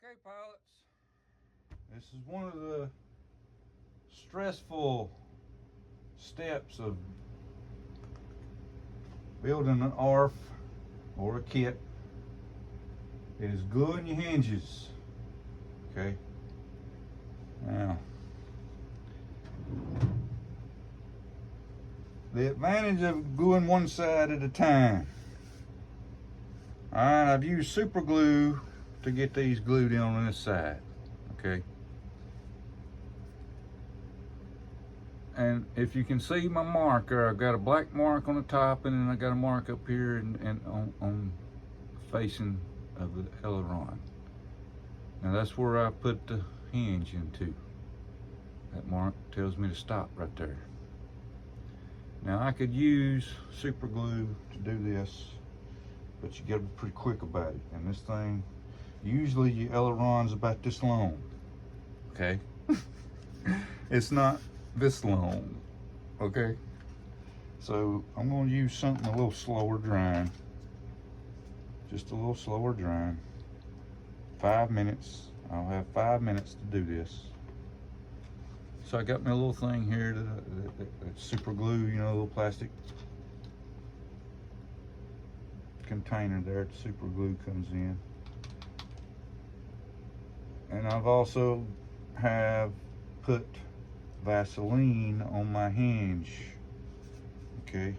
Okay, pilots, this is one of the stressful steps of building an ARF or a kit. It is gluing your hinges. Okay, now the advantage of gluing one side at a time. Alright, I've used super glue to get these glued in on this side. Okay, and if you can see my marker, I've got a black mark on the top, and then I got a mark up here and on facing of the aileron. Now that's where I put the hinge into. That mark tells me to stop right there. Now I could use super glue to do this, but you gotta be pretty quick about it. And this thing, usually your aileron's about this long. Okay? It's not this long. Okay? So I'm gonna use something a little slower drying. Just a little slower drying. 5 minutes. I'll have 5 minutes to do this. So I got my little thing here that's super glue, you know, a little plastic container there that super glue comes in. And I've also have put Vaseline on my hinge, okay,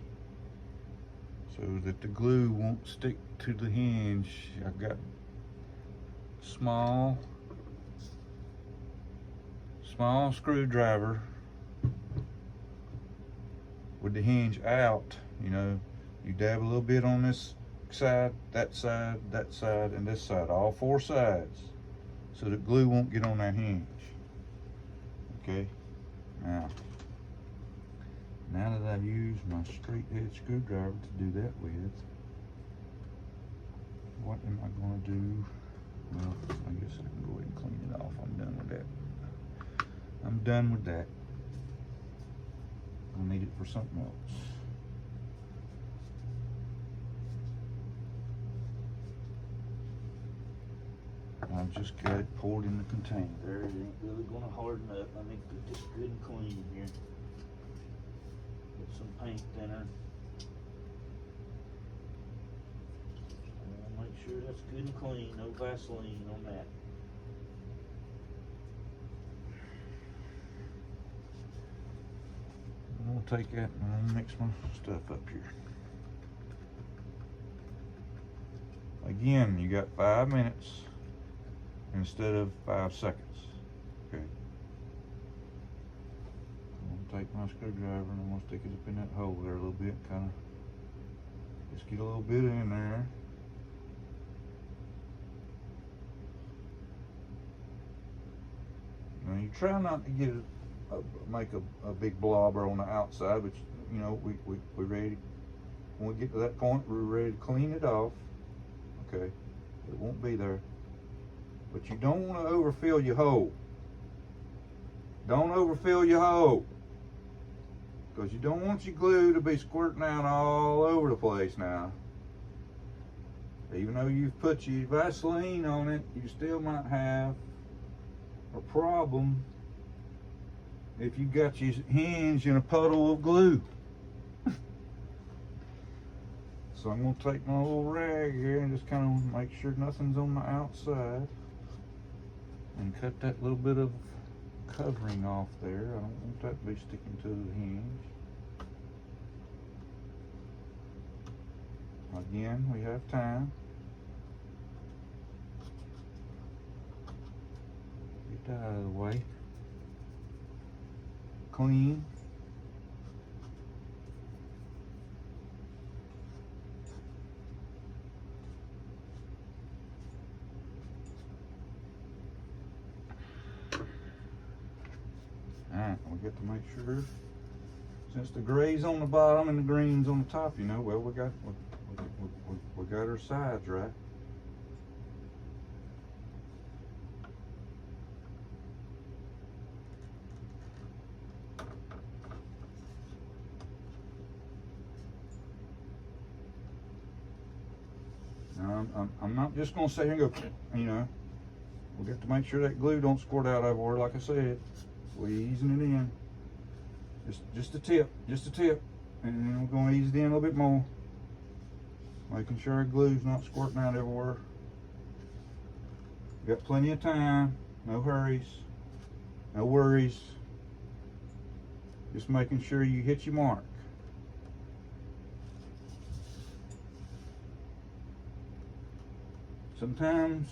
so that the glue won't stick to the hinge. I've got small screwdriver with the hinge out. You know, you dab a little bit on this side, that side, that side, and this side, all four sides, so the glue won't get on that hinge. Okay, now that I've used my straight edge screwdriver to do that with, what am I going to do? Well, I guess I can go ahead and clean it off. I'm done with that. I'm done with that. I'll need it for something else. I've just got it poured in the container there. It ain't really going to harden up. I need to get this good and clean here. Put some paint thinner. I want to make sure that's good and clean. No Vaseline on that. I'm going to take that and I'm going to mix my stuff up here. Again, you got 5 minutes instead of 5 seconds. Okay. I'm going to take my screwdriver and I'm going to stick it up in that hole there a little bit, kind of just get a little bit in there. Now you try not to get make a big blobber on the outside, but you know, we're ready. When we get to that point, we're ready to clean it off. Okay, it won't be there. But you don't want to overfill your hole. Don't overfill your hole, because you don't want your glue to be squirting out all over the place now. Even though you've put your Vaseline on it, you still might have a problem if you got your hinge in a puddle of glue. So I'm going to take my little rag here and just kind of make sure nothing's on the outside and cut that little bit of covering off there. I don't want that to be sticking to the hinge. Again, we have time. Get that out of the way. Clean. Alright, we get to make sure, since the gray's on the bottom and the green's on the top, you know, well, we got our sides right. Now, I'm not just going to sit here and go, you know, we got to make sure that glue don't squirt out everywhere. Like I said, we're easing it in. Just a tip, and then we're going to ease it in a little bit more, making sure our glue's not squirting out everywhere. Got plenty of time, no hurries, no worries. Just making sure you hit your mark. Sometimes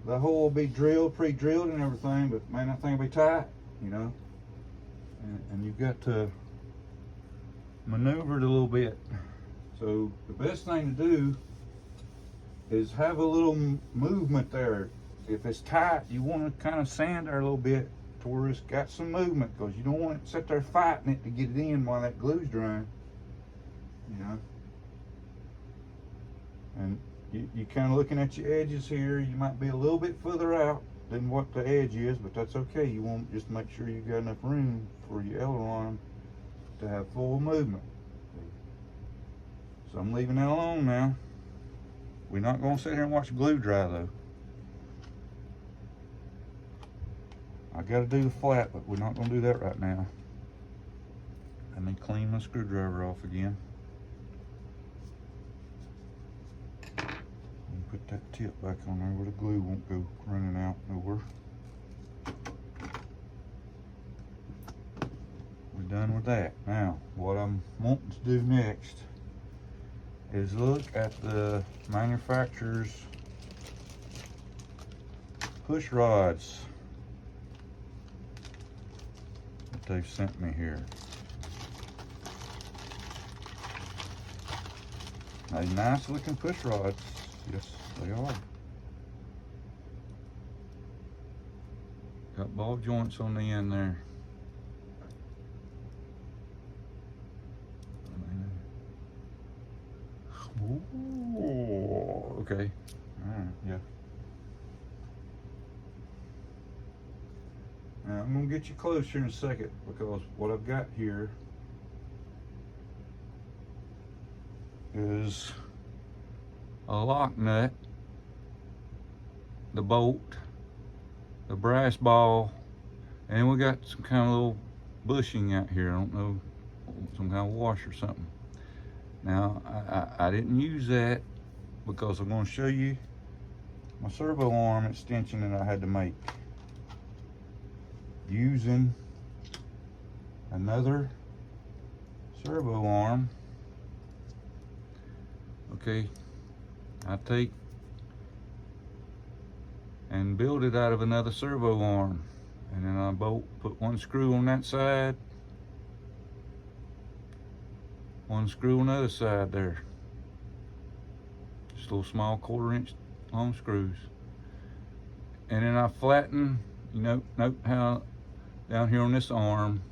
the hole will be drilled, pre-drilled and everything, but man, that thing will be tight, you know. And you've got to maneuver it a little bit. So the best thing to do is have a little movement there. If it's tight, you want to kind of sand there a little bit to where it's got some movement, because you don't want it to sit there fighting it to get it in while that glue's drying, you know. And you kind of looking at your edges here, you might be a little bit further out than what the edge is, but that's okay. You want just make sure you got enough room for your aileron to have full movement. So I'm leaving that alone now. We're not going to sit here and watch glue dry though. I got to do the flat, but we're not going to do that right now. Let me clean my screwdriver off again. Put that tip back on there where the glue won't go running out nowhere. We're done with that. Now, what I'm wanting to do next is look at the manufacturer's push rods that they've sent me here. Now, nice looking push rods. Yes, they are. Got ball joints on the end there. Ooh, okay. Alright, yeah. Now I'm gonna get you closer in a second, because what I've got here is a lock nut, the bolt, the brass ball, and we got some kind of little bushing out here. I don't know, some kind of wash or something. Now, I didn't use that because I'm going to show you my servo arm extension that I had to make using another servo arm. Okay, I take and build it out of another servo arm, and then I put one screw on that side, one screw on the other side there, just little small 1/4 inch long screws, and then I flatten. You know, note how down here on this arm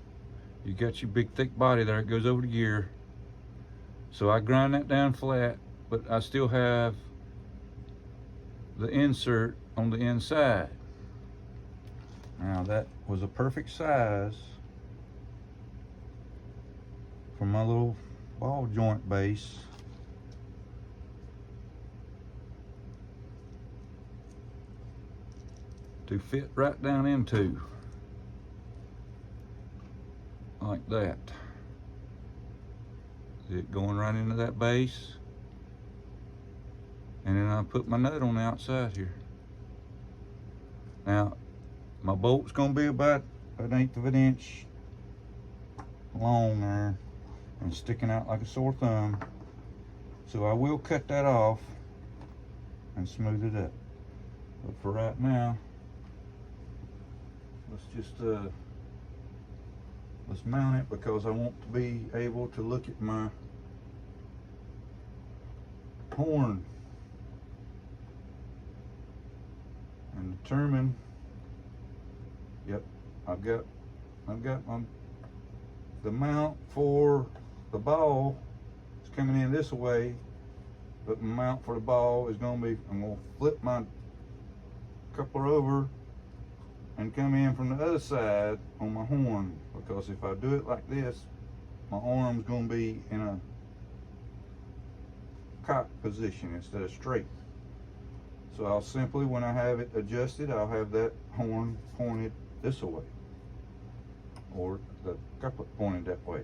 you got your big thick body there, it goes over the gear, so I grind that down flat, but I still have the insert on the inside. Now that was a perfect size for my little ball joint base. To fit right down into, like that. See it going right into that base? And then I put my nut on the outside here. Now, my bolt's gonna be about 1/8 of an inch long there and sticking out like a sore thumb. So I will cut that off and smooth it up. But for right now, let's mount it, because I want to be able to look at my horn and determine. Yep, I've got the mount for the ball is coming in this way, but my mount for the ball is going to be, I'm going to flip my coupler over and come in from the other side on my horn, because if I do it like this, my arm's going to be in a cock position instead of straight. So I'll simply, when I have it adjusted, I'll have that horn pointed this way, or the couplet pointed that way.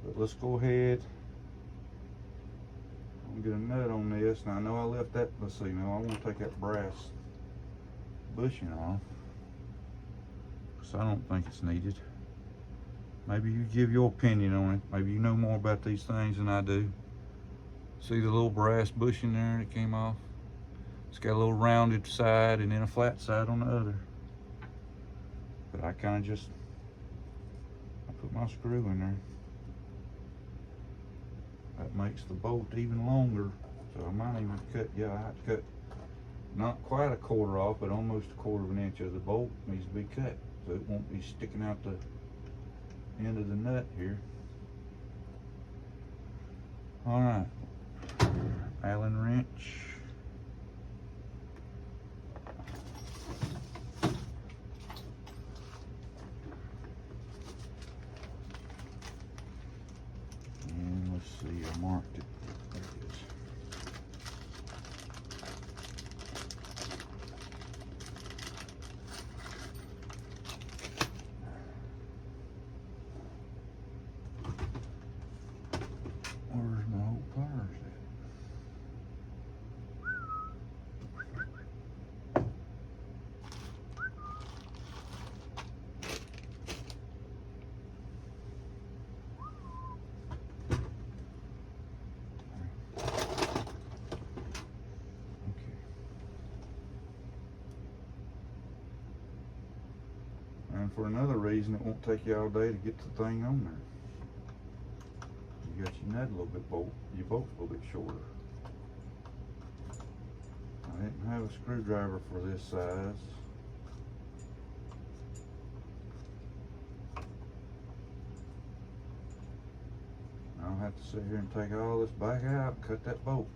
But let's go ahead and get a nut on this. Now I know I left that, let's see, now I want to take that brass bushing off, because I don't think it's needed. Maybe you give your opinion on it. Maybe you know more about these things than I do. See the little brass bushing there that came off? It's got a little rounded side and then a flat side on the other. But I kind of I put my screw in there. That makes the bolt even longer. So I might even cut, yeah, I have to cut not quite a quarter off, but almost a quarter of an inch of the bolt needs to be cut. So it won't be sticking out the end of the nut here. All right, Allen wrench. And let's see, I marked it. There it is. Where's my old pliers at? And for another reason, it won't take you all day to get the thing on there. You got your nut a little bit bolt, your bolt's a little bit shorter. I didn't have a screwdriver for this size. I'll have to sit here and take all this back out and cut that bolt.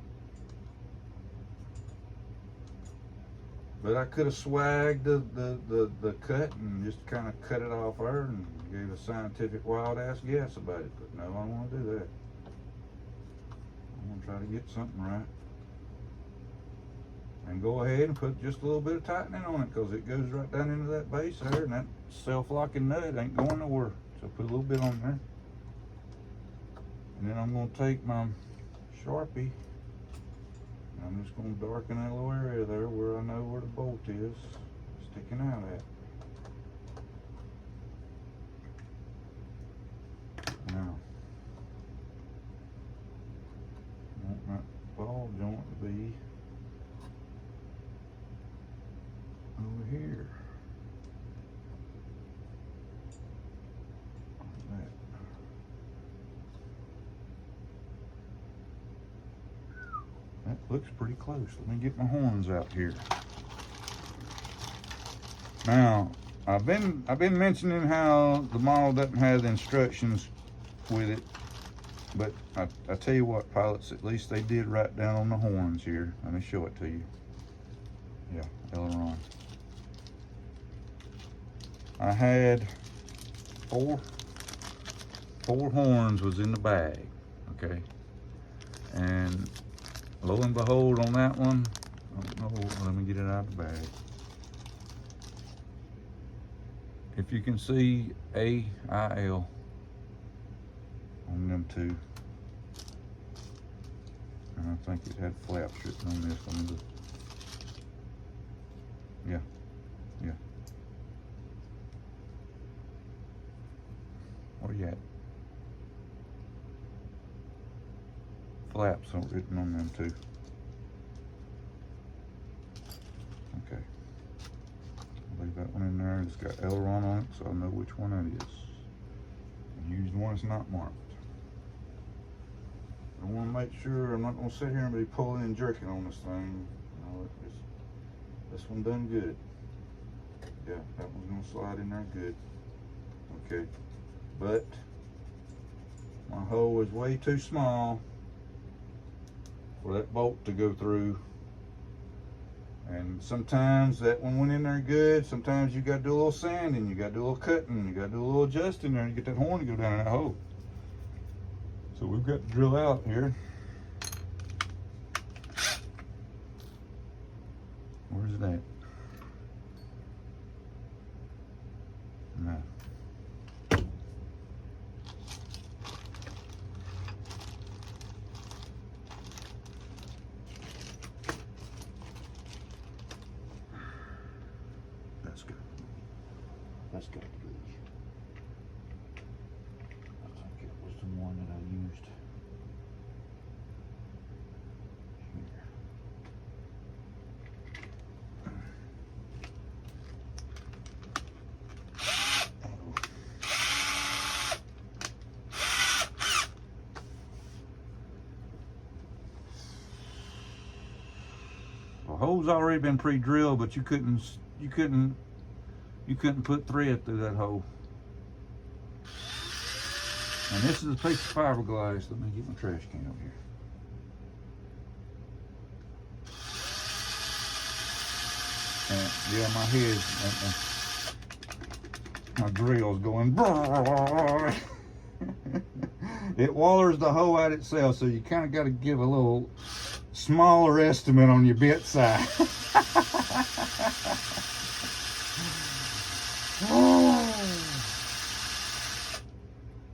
But I could have swagged the cut and just kind of cut it off there and gave a scientific wild ass guess about it. But no, I don't want to do that. I want to try to get something right. And go ahead and put just a little bit of tightening on it, because it goes right down into that base there, and that self-locking nut ain't going nowhere. So put a little bit on there. And then I'm going to take my Sharpie. I'm just going to darken that little area there where I know where the bolt is sticking out at. Now, I want that ball joint to be over here. Like that. That looks pretty close. Let me get my horns out here. Now, I've been mentioning how the model doesn't have the instructions with it, but I tell you what, pilots, at least they did write down on the horns here. Let me show it to you. Yeah, aileron. I had four horns was in the bag, okay? And lo and behold, on that one, I don't know, let me get it out of the bag. If you can see AIL on them two, and I think it had flaps written on this one. Yeah, yeah. Where you at? Flaps are written on them too. Okay. Leave that one in there. It's got aileron on it, so I know which one that is. And use the one that's not marked. I want to make sure I'm not going to sit here and be pulling and jerking on this thing. No, this one done good. Yeah, that one's going to slide in there good. Okay. But my hole is way too small for that bolt to go through, and sometimes that one went in there good. Sometimes you got to do a little sanding, you got to do a little cutting, you got to do a little adjusting there to get that horn to go down in that hole. So we've got to drill out here is that? No. That's good. That's got to be. I think it was the one that I used. The hole's already been pre-drilled, but you couldn't put thread through that hole. And this is a piece of fiberglass. Let me get my trash can over here. And yeah, my head, my drill's going. It wallers the hole out itself, so you kind of got to give a little smaller estimate on your bit size.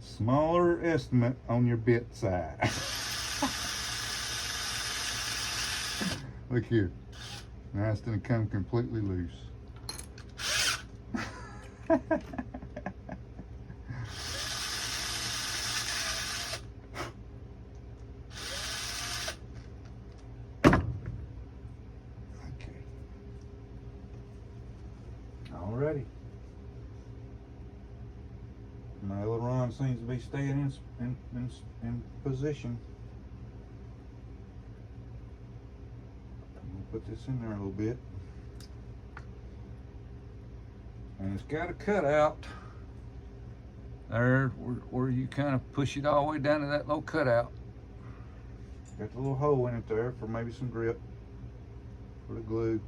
Smaller estimate on your bit size. Look here. Now it's going to come completely loose. Alrighty. My aileron seems to be staying in position. I'm gonna put this in there a little bit. And it's got a cutout there where you kind of push it all the way down to that little cutout. Got the little hole in it there for maybe some grip for the glue.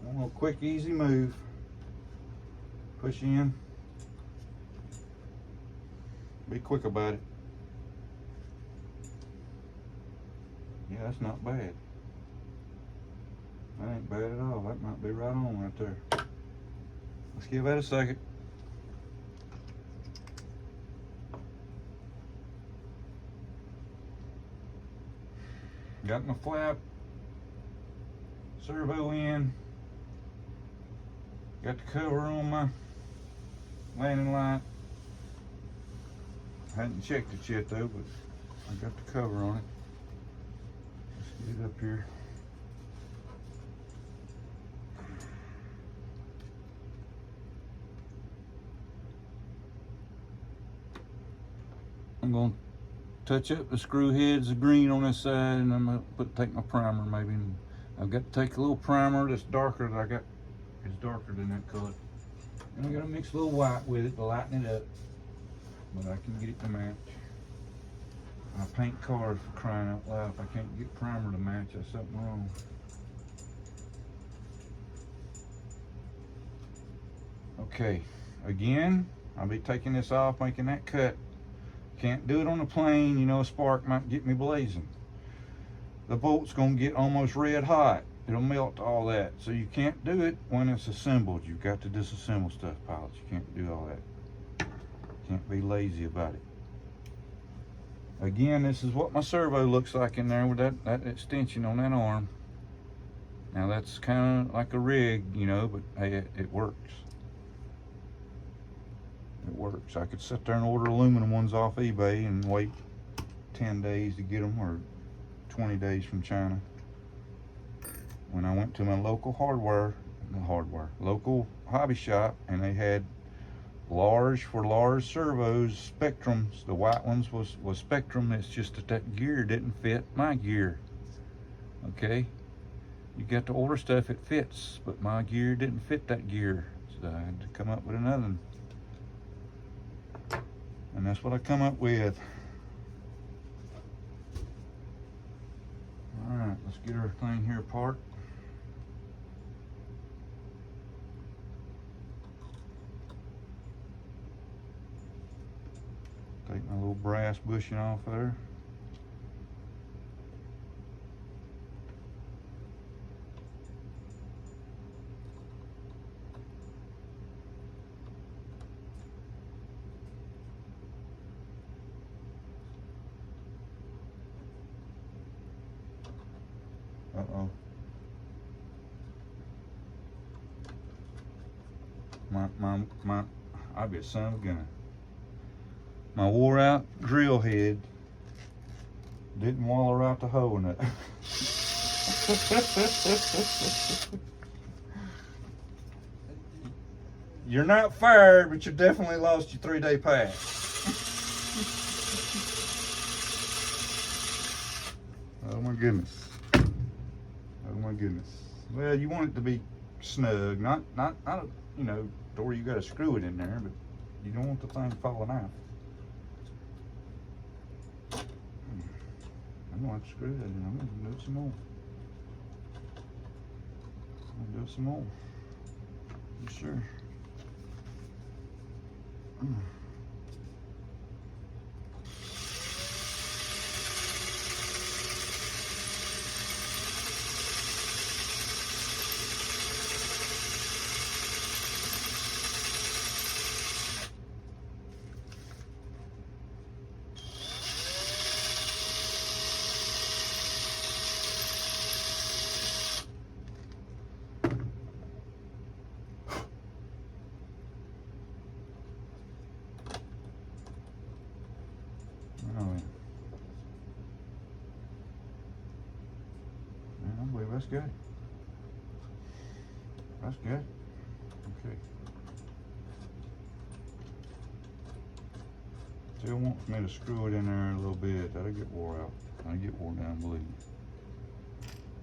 One little quick, easy move. Push in. Be quick about it. Yeah, that's not bad. That ain't bad at all. That might be right on right there. Let's give that a second. Got my flap, servo in. Got the cover on my landing light. I hadn't checked it yet though, but I got the cover on it. Let's get it up here. I'm going to touch up the screw heads of green on this side, and I'm going to take my primer maybe. And I've got to take a little primer that's darker that I got. It's darker than that color. And I'm going to mix a little white with it to lighten it up. But I can get it to match. I paint cars for crying out loud. If I can't get primer to match, there's something wrong. Okay, again, I'll be taking this off, making that cut. Can't do it on the plane, you know, a spark might get me blazing. The bolt's gonna get almost red hot. It'll melt all that. So you can't do it when it's assembled. You've got to disassemble stuff, pilots. You can't do all that. Can't be lazy about it. Again, this is what my servo looks like in there with that extension on that arm. Now that's kind of like a rig, you know, but hey, it works. It works. I could sit there and order aluminum ones off eBay and wait 10 days to get them, or 20 days from China. When I went to my local local hobby shop, and they had large servos, Spectrums. The white ones was Spectrum. It's just that gear didn't fit my gear. Okay, you got to order stuff it fits, but my gear didn't fit that gear, so I had to come up with another one. And that's what I come up with. All right, let's get our thing here apart. little brass bushing off there. Uh-oh. I'll be a son of a gun. My wore out drill head didn't wallow out the hole in it. You're not fired, but you definitely lost your 3-day pass. Oh my goodness. Oh my goodness. Well, you want it to be snug, not you know, to where you got to screw it in there, but you don't want the thing falling out. I'm gonna have to screw that in. I'm gonna do some more. I'm gonna do some more. For sure. I believe that's good. That's good. Okay. Still wants me to screw it in there a little bit. That'll get wore out. That'll get worn down, believe me.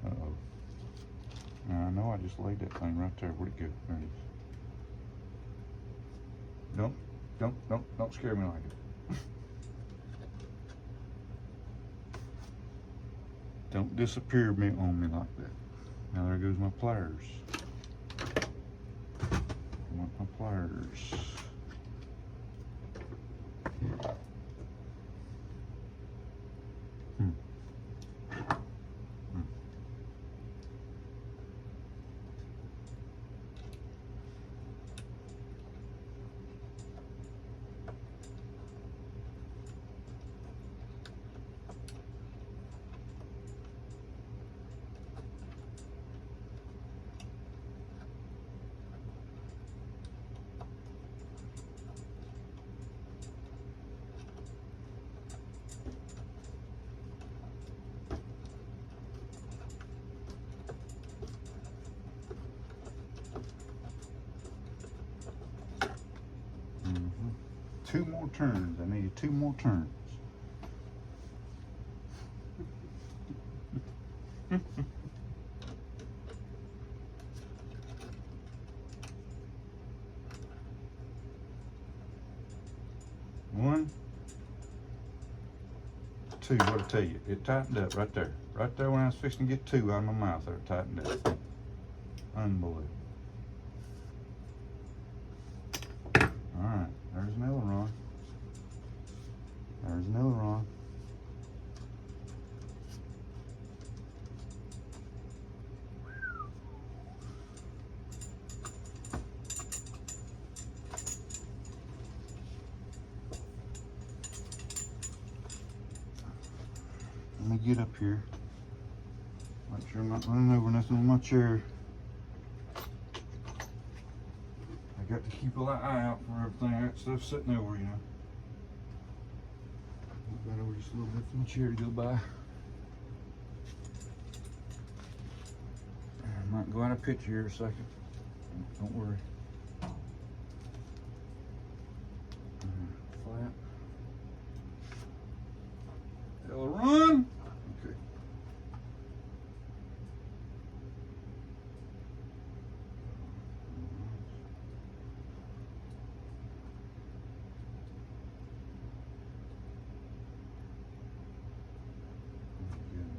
Uh-oh. Now I know I just laid that thing right there. Where'd it go? There it is. Don't scare me like it. Don't disappear me on me like that. Now there goes my pliers. I want my pliers. Two more turns. I need 2 more turns. One, two. What'd I tell you? It tightened up right there. Right there when I was fixing to get 2 out of my mouth there, it tightened up. Unbelievable. Alright, there's an aileron. There's an aileron. Let me get up here. Make sure I'm not running over nothing on my chair. I got to keep an eye out for everything. That stuff sitting over, you know. Move that over just a little bit for my chair to go by. I might go out of picture here a second. Don't worry. Flat. Aileron. Okay.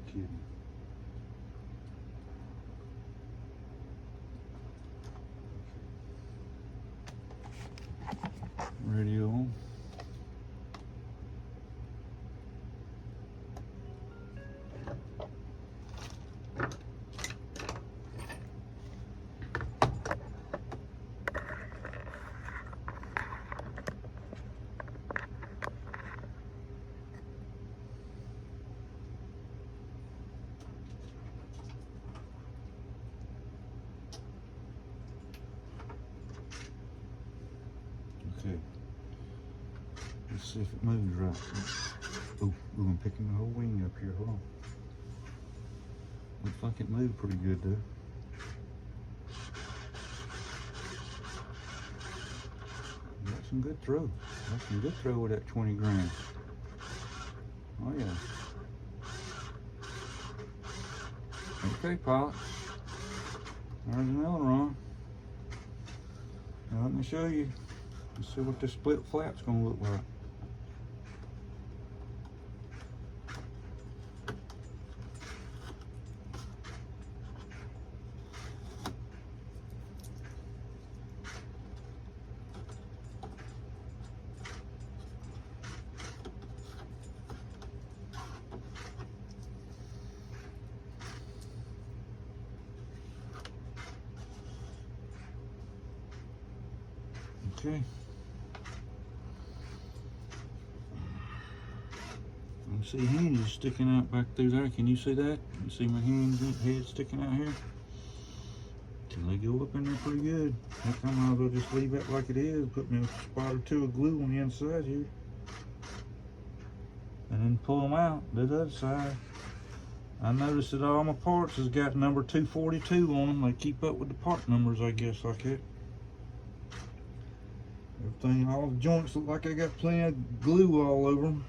Kidding. Radio. Let's see if it moves right. Ooh, I'm picking the whole wing up here. Hold on. Looks like it moved pretty good though. Got some good throw. Got some good throw with that 20 grand. Oh yeah. Okay, pilot. There's an aileron. Now let me show you. Let's see what this split flap's gonna look like. Okay. I see hinges sticking out back through there. Can you see that? You see my head sticking out here? Till they go up in there pretty good. Heck, I might as well just leave it like it is. Put me a spot or two of glue on the inside here. And then pull them out to the other side. I noticed that all my parts has got number 242 on them. They keep up with the part numbers, I guess, like that. Everything, all the joints look like I got plenty of glue all over them.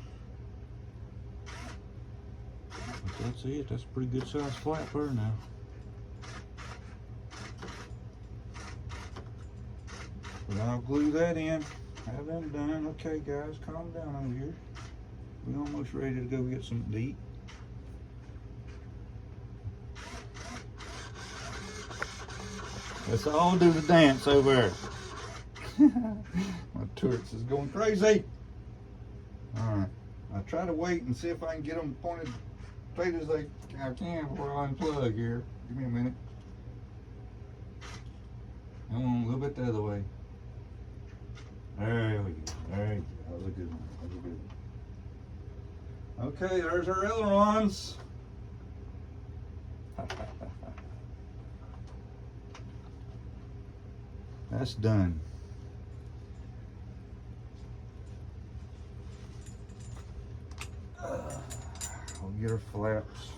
But that's it. That's a pretty good size flap there now. But I'll glue that in. Have them done. Okay, guys, calm down over here. We're almost ready to go get something to eat. Let's all do the dance over there. My turrets is going crazy. Alright, I'll try to wait and see if I can get them pointed straight as I can before I unplug here. Give me a minute. Come on, a little bit the other way. There we go. There you go. That was a good one. That was a good one. Okay, there's our ailerons. That's done. We'll get our flaps.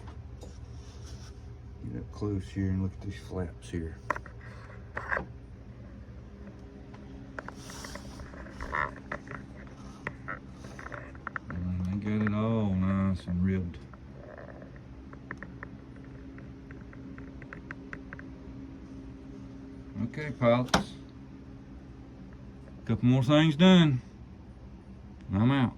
Get up close here and look at these flaps here. I got it all nice and ribbed. Okay, pilots. Couple more things done. I'm out.